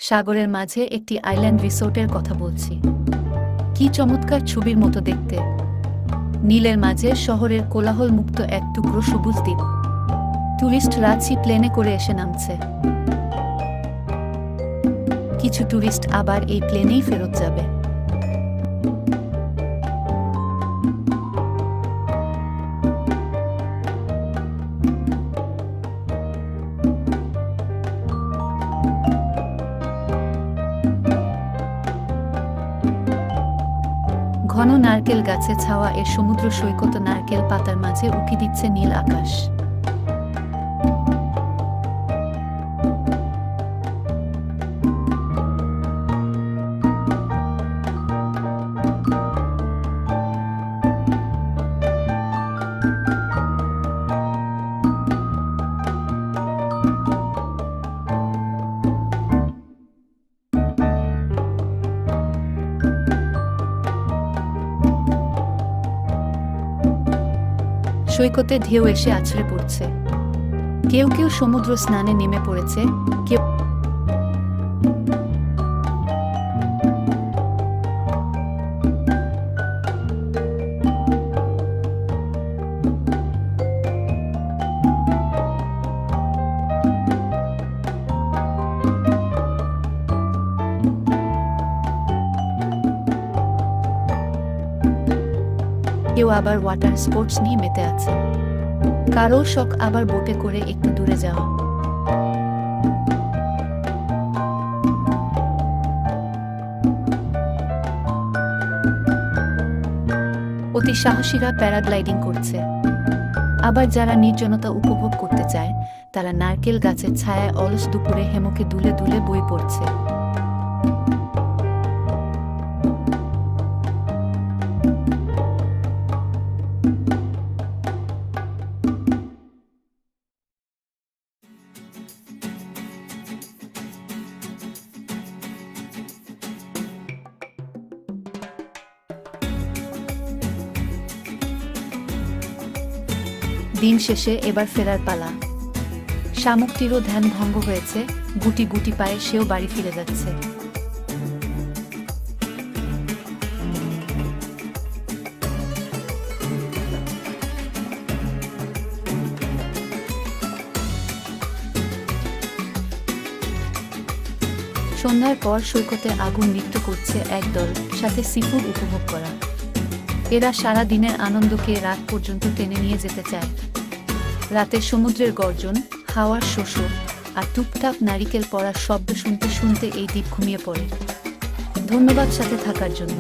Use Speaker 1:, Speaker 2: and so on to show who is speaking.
Speaker 1: সাগরের মাঝে একটি আইল্যান্ড রিসোর্টের কথা বলছি। কি চমৎকার ছবির মতো দেখতে। নীলের মাঝে শহরের কোলাহল মুক্ত এক টুকরো সবুজ দ্বীপ। টুরিস্ট রাঁচি প্লেনে করে এসে নামছে। কিছু টুরিস্ট আবার এই প্লেনেই ফেরত যাবে। ঘন নারকেল গাছে ছাওয়া এর সমুদ্র সৈকত নারকেল পাতার মাঝে উকি দিচ্ছে নীল আকাশ। সৈকতে ঢেউ এসে আছড়ে পড়ছে। কেউ কেউ সমুদ্র স্নানে নেমে পড়েছে, কেউ কেউ আবার ওয়াটার স্পোর্টস নিয়ে মেতে আছে। কারো শখ আবার বোটে করে একটু দূরে যাওয়া। অতি সাহসীরা প্যারাগ্লাইডিং করছে। আবার যারা নির্জনতা উপভোগ করতে চায় তারা নারকেল গাছের ছায়ায় অলস দুপুরে হেমকে দুলে দুলে বই পড়ছে। দিন শেষে এবার ফেরার পালা। শামুকটিরও ধ্যান ভঙ্গ হয়েছে, গুটি গুটি পায়ে সেও বাড়ি ফিরে যাচ্ছে। সন্ধ্যার পর সৈকতে আগুন নৃত্য করছে একদল, সাথে সিফুড উপভোগ করা। এরা সারা দিনের আনন্দকে রাত পর্যন্ত টেনে নিয়ে যেতে চায়। রাতে সমুদ্রের গর্জন, হাওয়ার শোষ আর টুপটাপ নারিকেল পড়ার শব্দ শুনতে শুনতে এই দ্বীপ ঘুমিয়ে পড়ে। ধন্যবাদ সাথে থাকার জন্য।